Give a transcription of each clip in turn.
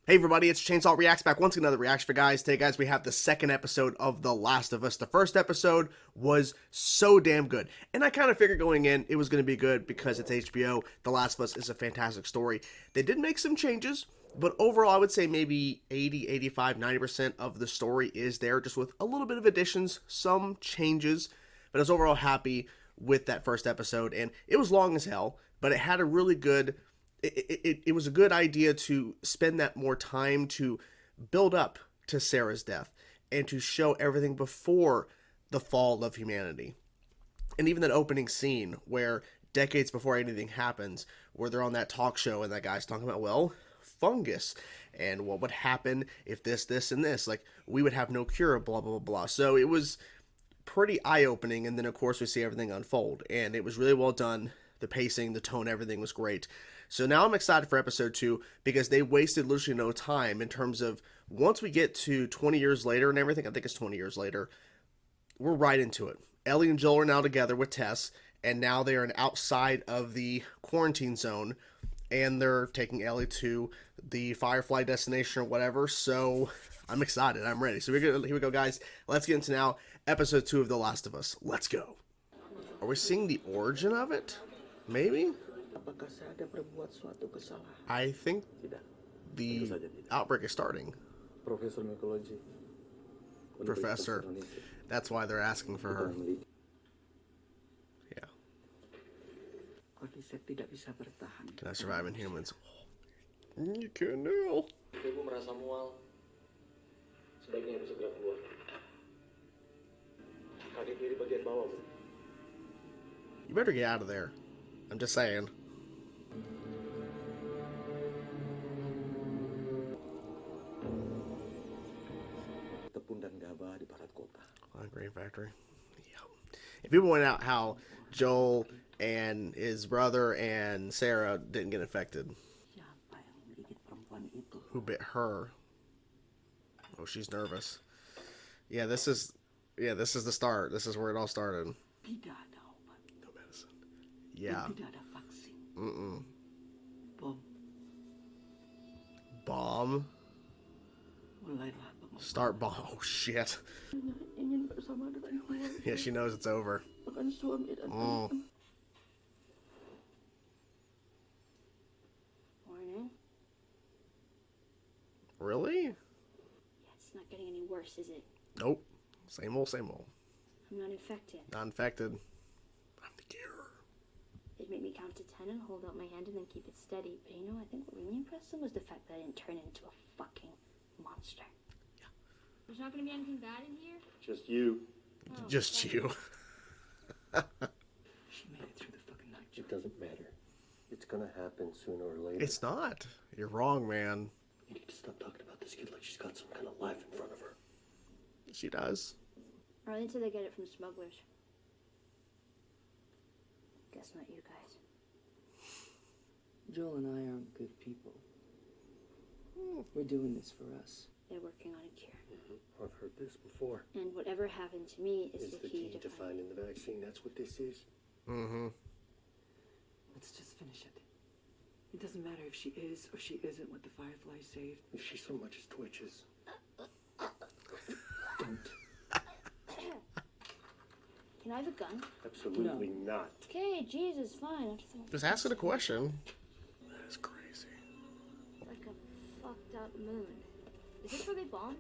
Hey everybody, it's Chainsaw Reacts back once again, another reaction for guys. Today guys, we have the second episode of The Last of Us. The first episode was so damn good. And I kind of figured going in it was going to be good because it's HBO. The Last of Us is a fantastic story. They did make some changes, but overall I would say maybe 80, 85, 90% of the story is there, just with a little bit of additions, some changes. But I was overall happy with that first episode, and it was long as hell, but it had a really good... It was a good idea to spend that more time to build up to Sarah's death and to show everything before the fall of humanity. And even that opening scene where decades before anything happens, where they're on that talk show and that guy's talking about, well, fungus and what would happen if this, and this, like we would have no cure, blah, blah, blah, blah. So it was pretty eye-opening, and then of course we see everything unfold, and it was really well done. The pacing, the tone, everything was great. So now I'm excited for episode 2 because they wasted literally no time in terms of once we get to 20 years later and everything, I think it's 20 years later, we're right into it. Ellie and Joel are now together with Tess, and now they are outside of the quarantine zone, and they're taking Ellie to the Firefly destination or whatever. So I'm excited. I'm ready. So here we go, guys. Let's get into now episode 2 of The Last of Us. Let's go. Are we seeing the origin of it? Maybe? I think the outbreak is starting. Professor. That's why they're asking for her. Yeah. Can I survive in humans? You can now. You better get out of there. I'm just saying. Grain factory. Yeah. If people point out how Joel and his brother and Sarah didn't get infected. Who bit her? Oh, she's nervous. Yeah, this is the start. This is where it all started. No medicine. Yeah. Bomb. Start bomb. Oh shit. Yeah, she knows it's over. Morning. Really? Yeah, it's not getting any worse, is it? Nope. Same old, same old. I'm not infected. Not infected. I'm the cure. They'd make me count to 10 and hold out my hand and then keep it steady. But you know, I think what really impressed them was the fact that I didn't turn into a fucking monster. Yeah. There's not gonna be anything bad in here? Just you. Oh, just you. She made it through the fucking night. It doesn't matter. It's gonna happen sooner or later. It's not. You're wrong, man. You need to stop talking about this kid like she's got some kind of life in front of her. She does. Or until they get it from smugglers. Guess not you guys. Joel and I aren't good people. We're doing this for us. They're working on a cure. I've heard this before. And whatever happened to me is the key to finding the vaccine. That's what this is. Mm-hmm. Let's just finish it. It doesn't matter if she is or she isn't what the Firefly saved. If she so much as twitches. Don't. Can I have a gun? Absolutely not. Okay, Jesus, fine. Just asking a question. That is crazy. It's like a fucked up moon. Is this where they bombed?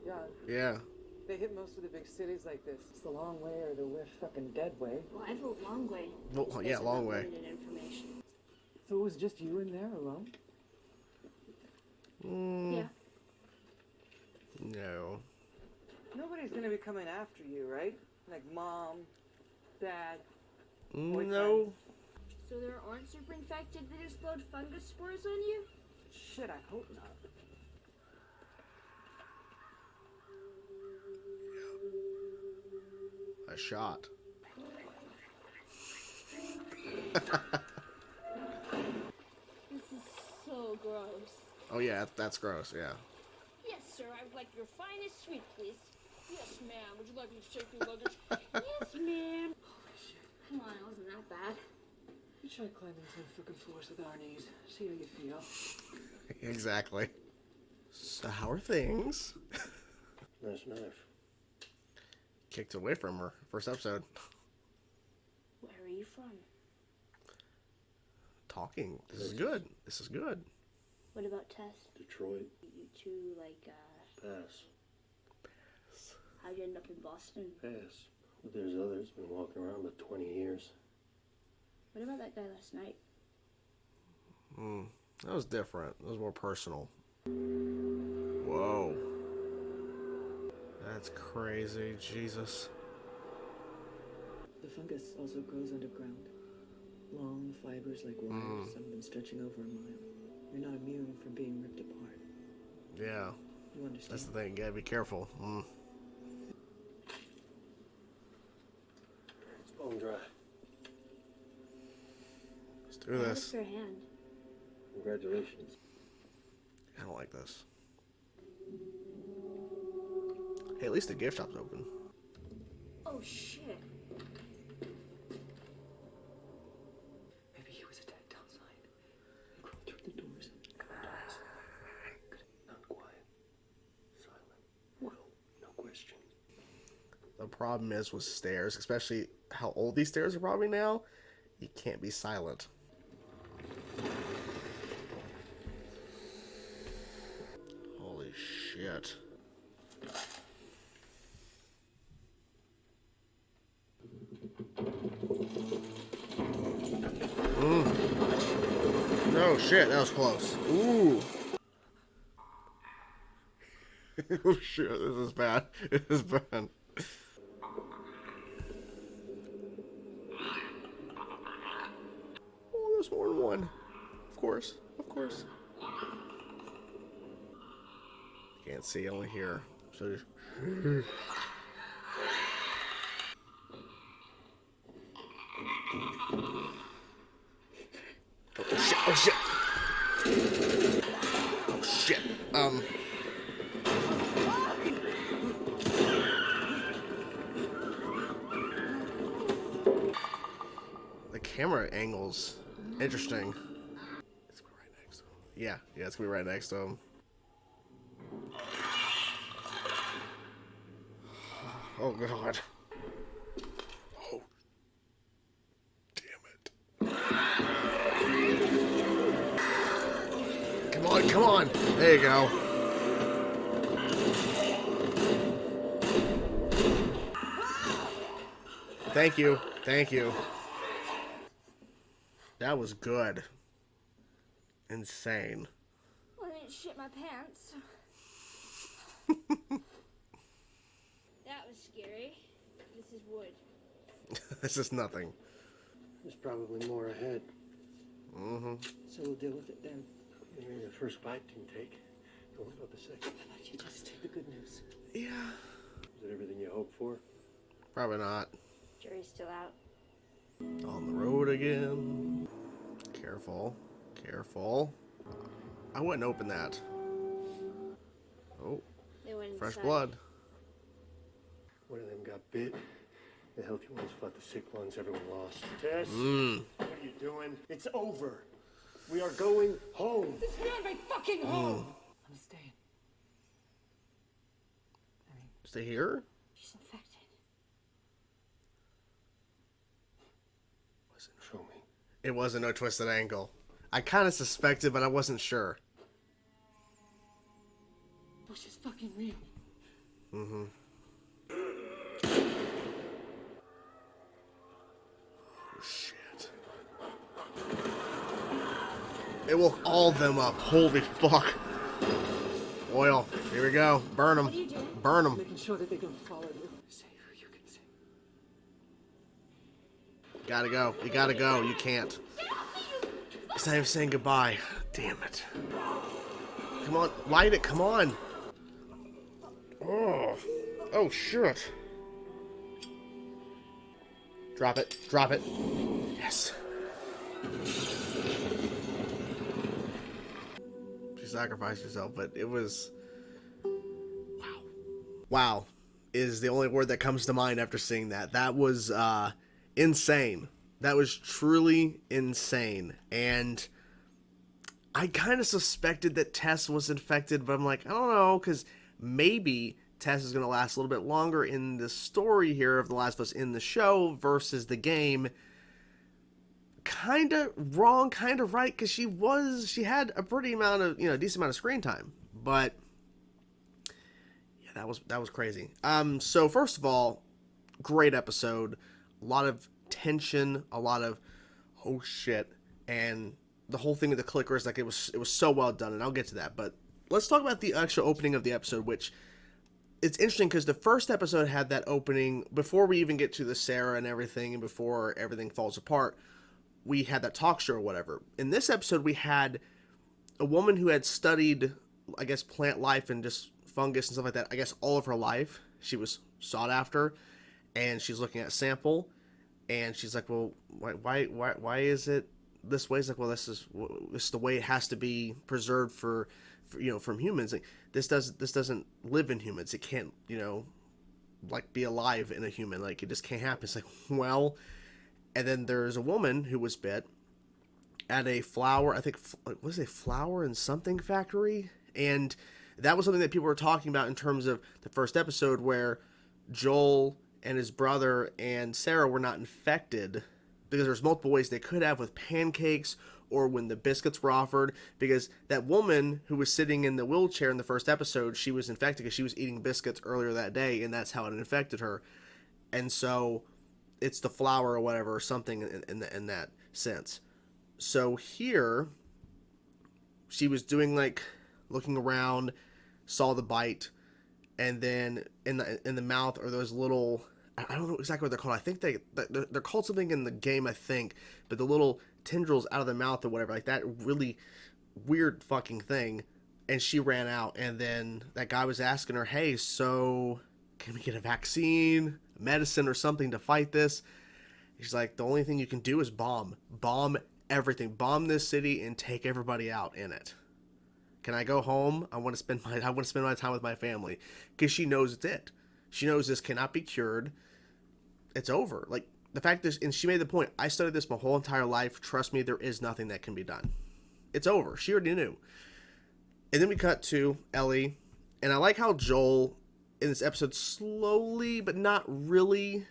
Yeah, Yeah. they hit most of the big cities like this. It's the long way or the we're fucking dead way. Well, I vote long way. Well, It's yeah, based on long way. limited information. So it was just you in there alone? Yeah. No. Nobody's gonna be coming after you, right? Like mom, dad. No. So there aren't super infected that explode fungus spores on you? Shit, I hope not. A shot. This is so gross. Oh yeah, that's gross. Yeah. Yes, sir. I would like your finest sweet, please. Yes, ma'am. Would you like me to shake your luggage? Yes, ma'am. Holy shit. Come on, it wasn't that bad. You try climbing 10 fucking floors with our knees. See how you feel. Exactly. So how are things? Nice knife. Kicked away from her. First episode. Where are you from? Talking. This is good. This is good. What about Tess? Detroit. You two, like, Pass. how'd you end up in Boston? Pass. But there's others. Been walking around about 20 years. What about that guy last night? That was different. It was more personal. Whoa. That's crazy. Jesus. The fungus also grows underground. Long fibers like wires, some of them stretching over a mile. You're not immune from being ripped apart. Yeah. You understand? That's the thing. You gotta be careful. It's bone dry. Let's do How's this. your hand? Congratulations. I don't like this. Hey, at least the gift shop's open. Oh, shit. Maybe he was attacked outside. He crawled through the doors. Not quiet. Silent. No. No question. The problem is with stairs, especially how old these stairs are probably now, you can't be silent. Holy shit. Oh shit, that was close. Ooh. Oh shit, this is bad. This is bad. Oh, there's more than one. Of course, of course. Can't see, only hear. So just... Oh shit! Oh shit! The camera angles interesting. It's gonna be right next to him. Yeah, it's gonna be right next to him. Oh god. Oh. Damn it. Come on, come on. There you go. Thank you. Thank you. That was good. Insane. Well, I didn't shit my pants. That was scary. This is wood. This is nothing. There's probably more ahead. So we'll deal with it then. Maybe the first bite didn't take. What about the second? How about you just take the good news? Yeah. Is it everything you hoped for? Probably not. Jury's still out. On the road again. Careful. Careful. I wouldn't open that. Oh, They went fresh inside. blood. One of them got bit. The healthy ones fought the sick ones. Everyone lost. Tess, what are you doing? It's over. We are going home. This is not my fucking home! I'm staying. Stay here? She's infected. Show me. It wasn't no twisted ankle. I kind of suspected, but I wasn't sure. Bush is fucking real. Oh, shit. It woke all of them up. Holy fuck. Oil. Here we go. Burn them. What are you doing? Burn them. Making sure that they don't follow you. Say who you can say. Gotta go. You gotta go. You can't. It's not even saying goodbye. Damn it. Come on. Light it. Come on. Oh. Oh, shit. Drop it. Drop it. Yes. She sacrificed herself, but it was... Wow. Wow is the only word that comes to mind after seeing that. That was insane. That was truly insane. And I kind of suspected that Tess was infected, but I'm like, I don't know, because maybe Tess is going to last a little bit longer in the story here of The Last of Us in the show versus the game. Kind of wrong, kind of right, because she had a pretty amount of, decent amount of screen time. But yeah, that was crazy. So first of all, great episode, a lot of tension, a lot of oh shit, and the whole thing with the clickers, like it was so well done, and I'll get to that. But let's talk about the actual opening of the episode, which it's interesting because the first episode had that opening before we even get to the Sarah and everything, and before everything falls apart. We had that talk show or whatever. In this episode, we had a woman who had studied, I guess, plant life and just fungus and stuff like that, I guess, all of her life. She was sought after, and she's looking at a sample, and she's like, well, why is it this way? It's like, well, this is the way it has to be preserved for from humans. Like, this doesn't live in humans. It can't, like, be alive in a human. Like, it just can't happen. It's like, well, and then there's a woman who was bit at a flower, I think, was it a flower and something factory? And that was something that people were talking about in terms of the first episode, where Joel and his brother and Sarah were not infected, because there's multiple ways they could have, with pancakes or when the biscuits were offered, because that woman who was sitting in the wheelchair in the first episode, she was infected because she was eating biscuits earlier that day, and that's how it infected her. And so it's the flour or whatever, or something in that sense. So here, she was doing, like, looking around, saw the bite, and then in the mouth are those little, I don't know exactly what they're called. I think they're called something in the game, I think, but the little tendrils out of the mouth or whatever, like that really weird fucking thing. And she ran out, and then that guy was asking her, hey, so can we get a vaccine, medicine, or something to fight this? She's like, the only thing you can do is bomb everything, bomb this city and take everybody out in it. Can I go home? I want to spend my time with my family, because she knows it's it. She knows this cannot be cured. It's over. Like, the fact is, and she made the point, I studied this my whole entire life. Trust me, there is nothing that can be done. It's over. She already knew. And then we cut to Ellie, and I like how Joel in this episode slowly, but not really,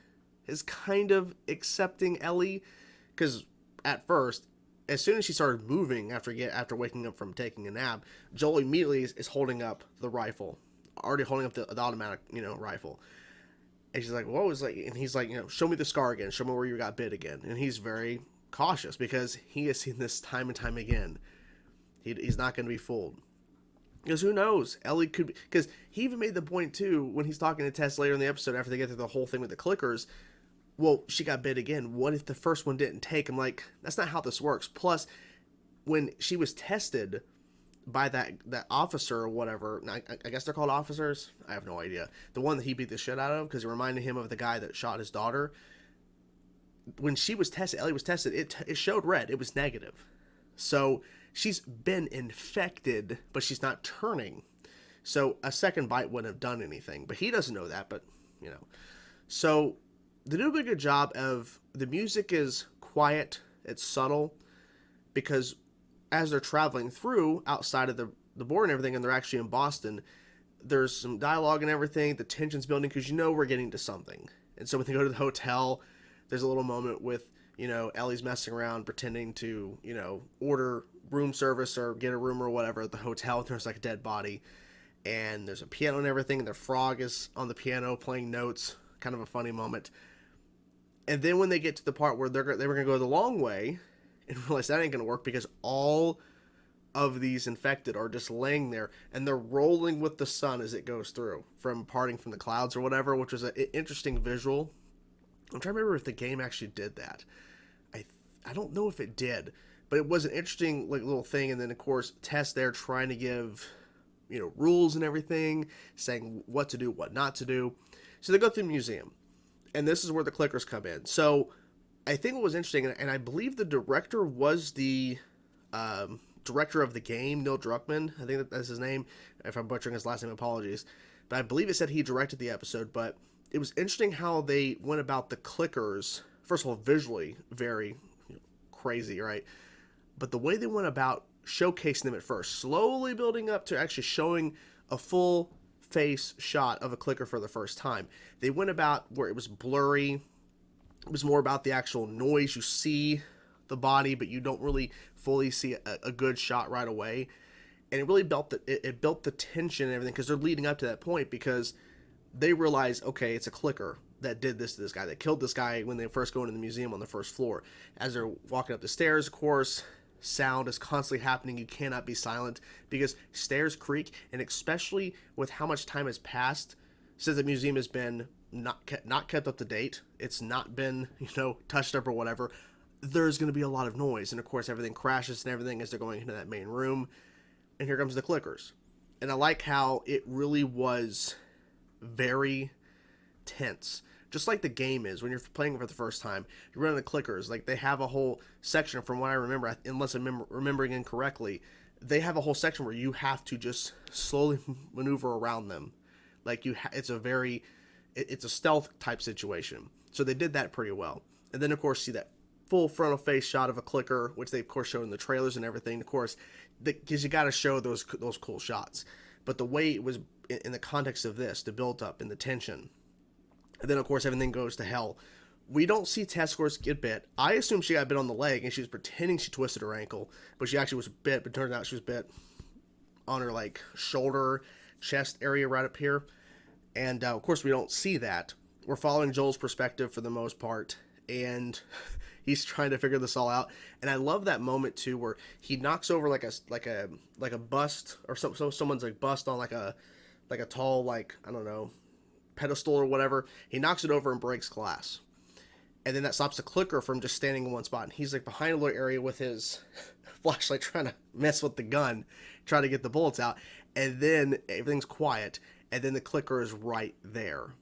is kind of accepting Ellie, because at first, as soon as she started moving after waking up from taking a nap, Joel immediately is holding up the rifle, already holding up the automatic, rifle. And she's like, "Whoa!" Is like, and he's like, "Show me the scar again. Show me where you got bit again." And he's very cautious because he has seen this time and time again. He's not going to be fooled. Because who knows? Ellie could be, because he even made the point too when he's talking to Tess later in the episode after they get through the whole thing with the clickers. Well, she got bit again. What if the first one didn't take? I'm like, that's not how this works. Plus, when she was tested by that officer or whatever, I guess they're called officers. I have no idea. The one that he beat the shit out of, because it reminded him of the guy that shot his daughter. When she was tested, Ellie was tested, it showed red. It was negative. So she's been infected, but she's not turning. So a second bite wouldn't have done anything. But he doesn't know that, but, So they do a pretty good job of, the music is quiet, it's subtle, because as they're traveling through outside of the border and everything, and they're actually in Boston, there's some dialogue and everything, the tension's building, because we're getting to something. And so when they go to the hotel, there's a little moment with, Ellie's messing around, pretending to, order room service or get a room or whatever at the hotel, and there's like a dead body, and there's a piano and everything, and their frog is on the piano playing notes, kind of a funny moment. And then when they get to the part where they were going to go the long way and realize that ain't going to work, because all of these infected are just laying there and they're rolling with the sun as it goes through from parting from the clouds or whatever, which was an interesting visual. I'm trying to remember if the game actually did that. I don't know if it did, but it was an interesting little thing. And then, of course, Tess there trying to give, rules and everything, saying what to do, what not to do. So they go through the museum. And this is where the clickers come in. So I think what was interesting, and I believe the director was the director of the game, Neil Druckmann. I think that's his name. If I'm butchering his last name, apologies. But I believe it said he directed the episode. But it was interesting how they went about the clickers. First of all, visually, very crazy, right? But the way they went about showcasing them at first, slowly building up to actually showing a full face shot of a clicker for the first time. They went about where it was blurry. It was more about the actual noise. You see the body, but you don't really fully see a good shot right away. And it really built it built the tension and everything, because they're leading up to that point, because they realize, okay, it's a clicker that did this to this guy, that killed this guy when they first go into the museum on the first floor. As they're walking up the stairs, of course, sound is constantly happening. You cannot be silent, because stairs creak, and especially with how much time has passed since the museum has been not kept up to date, it's not been, touched up or whatever, there's going to be a lot of noise. And of course, everything crashes and everything as they're going into that main room. And here comes the clickers. And I like how it really was very tense. Just like the game is when you're playing for the first time. You're running the clickers. Like, they have a whole section, from what I remember, unless I'm remembering incorrectly, they have a whole section where you have to just slowly maneuver around them. Like, it's a stealth type situation. So they did that pretty well. And then, of course, see that full frontal face shot of a clicker, which they of course showed in the trailers and everything, of course, because you got to show those cool shots. But the way it was in the context of this, the build up and the tension, and then of course everything goes to hell. We don't see Tess, of course, get bit. I assumed she got bit on the leg and she was pretending she twisted her ankle, but she actually was bit. But turned out she was bit on her like shoulder, chest area right up here. And of course we don't see that. We're following Joel's perspective for the most part, and he's trying to figure this all out. And I love that moment too, where he knocks over like a bust or someone's like bust on like a tall, like, I don't know, pedestal or whatever. He knocks it over and breaks glass. And then that stops the clicker from just standing in one spot. And he's like behind a little area with his flashlight trying to mess with the gun, trying to get the bullets out. And then everything's quiet. And then the clicker is right there,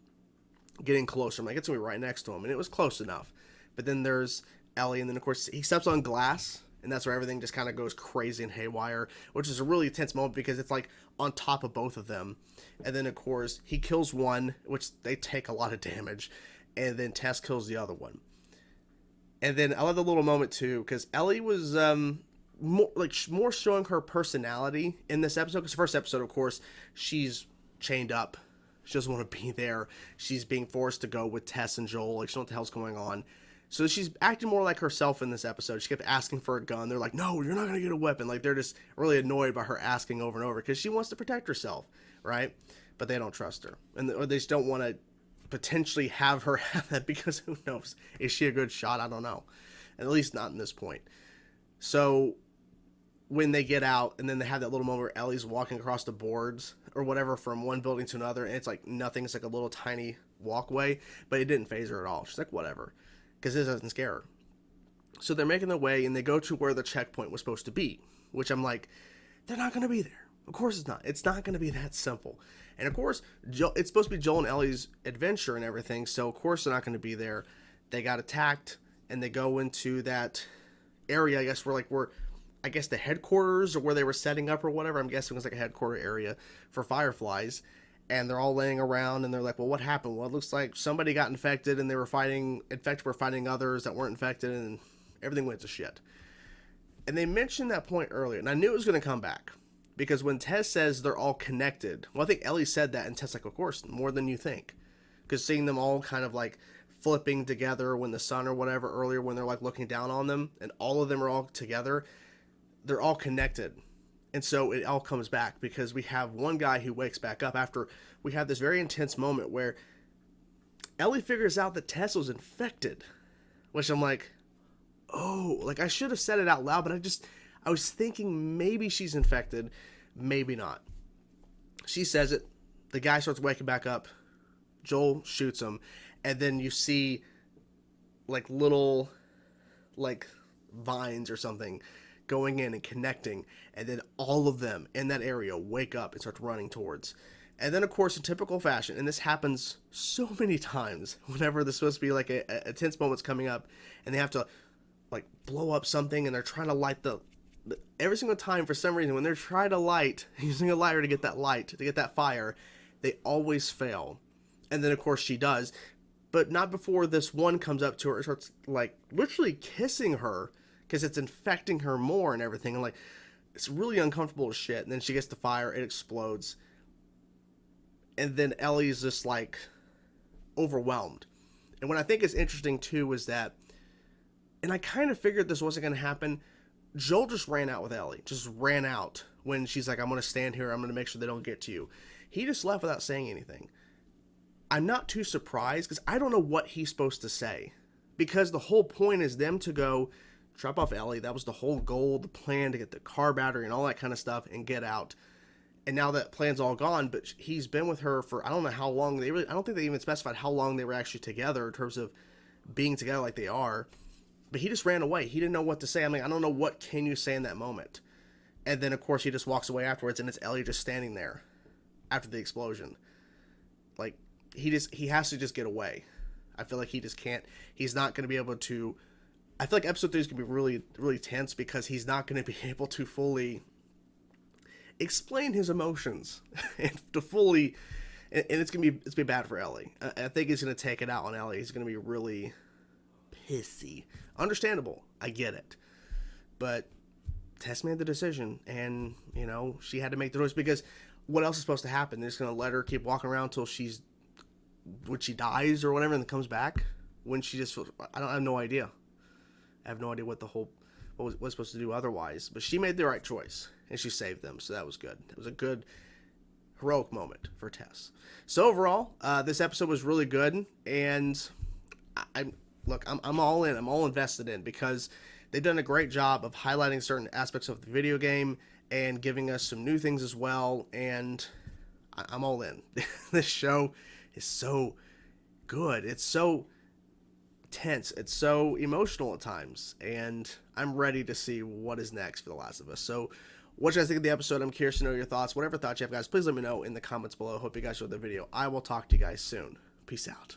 getting closer. I'm like, it's going to be right next to him. And it was close enough. But then there's Ellie, and then of course he steps on glass, and that's where everything just kind of goes crazy and haywire, which is a really tense moment because it's like on top of both of them. And then of course he kills one, which they take a lot of damage, and then Tess kills the other one. And then I love the little moment too, because Ellie was more showing her personality in this episode. Because the first episode, of course, she's chained up. She doesn't want to be there. She's being forced to go with Tess and Joel. Like, she don't know what the hell's going on. So she's acting more like herself in this episode. She kept asking for a gun. They're like, no, you're not going to get a weapon. Like, they're just really annoyed by her asking over and over because she wants to protect herself, right? But they don't trust her. Or they just don't want to potentially have her have that, because who knows? Is she a good shot? I don't know. At least not in this point. So when they get out, and then they have that little moment where Ellie's walking across the boards or whatever from one building to another, and it's like nothing. It's like a little tiny walkway, but it didn't faze her at all. She's like, whatever, because this doesn't scare her. So they're making their way, and they go to where the checkpoint was supposed to be, which I'm like, they're not going to be there. Of course it's not. It's not going to be that simple. And of course, it's supposed to be Joel and Ellie's adventure and everything, so of course they're not going to be there. They got attacked, and they go into that area, I guess, where I guess the headquarters, or where they were setting up or whatever. I'm guessing it was like a headquarter area for Fireflies. And they're all laying around, and they're like, well, what happened? Well, it looks like somebody got infected, and infected were fighting others that weren't infected, and everything went to shit. And they mentioned that point earlier, and I knew it was going to come back. Because when Tess says they're all connected, well, I think Ellie said that, and Tess like, of course, more than you think. Because seeing them all kind of like flipping together when the sun or whatever earlier, when they're like looking down on them, and all of them are all together, they're all connected. And so it all comes back, because we have one guy who wakes back up after we have this very intense moment where Ellie figures out that Tess was infected, which I'm like, oh, like I should have said it out loud, but I was thinking maybe she's infected, maybe not. She says it. The guy starts waking back up. Joel shoots him. And then you see like little like vines or something going in and connecting, and then all of them in that area wake up and start running towards. And then, of course, in typical fashion, and this happens so many times whenever there's supposed to be like a tense moment's coming up, and they have to like blow up something, and they're trying to light every single time, for some reason, when they're trying to light, using a lighter to get that light, to get that fire, they always fail. And then, of course, she does, but not before this one comes up to her and starts like literally kissing her, because it's infecting her more and everything. And like, it's really uncomfortable as shit. And then she gets the fire, it explodes. And then Ellie's just like overwhelmed. And what I think is interesting too is that, and I kind of figured this wasn't going to happen, Joel just ran out with Ellie. Just ran out when she's like, I'm going to stand here. I'm going to make sure they don't get to you. He just left without saying anything. I'm not too surprised because I don't know what he's supposed to say. Because the whole point is them to go drop off Ellie. That was the whole goal, the plan to get the car battery and all that kind of stuff and get out. And now that plan's all gone, but he's been with her for I don't know how long. I don't think they even specified how long they were actually together in terms of being together like they are. But he just ran away. He didn't know what to say. I mean, I don't know what can you say in that moment. And then, of course, he just walks away afterwards, and it's Ellie just standing there after the explosion. Like, he has to just get away. I feel like he just can't. He's not going to be able to. I feel like episode 3 is going to be really, really tense because he's not going to be able to fully explain his emotions and to fully. And it's gonna be bad for Ellie. I think he's going to take it out on Ellie. He's going to be really pissy. Understandable. I get it. But Tess made the decision, and, you know, she had to make the choice because what else is supposed to happen? They're just going to let her keep walking around until when she dies or whatever and then comes back? When she just, I have no idea. I have no idea what was supposed to do otherwise. But she made the right choice, and she saved them, so that was good. It was a good, heroic moment for Tess. So overall, this episode was really good, and I'm all in. I'm all invested in because they've done a great job of highlighting certain aspects of the video game and giving us some new things as well, and I'm all in. This show is so good. It's so tense. It's so emotional at times, and I'm ready to see what is next for The Last of Us. So what do you guys think of the episode? I'm curious to know your thoughts. Whatever thoughts you have, guys, please let me know in the comments below. Hope you guys enjoyed the video. I will talk to you guys soon. Peace out.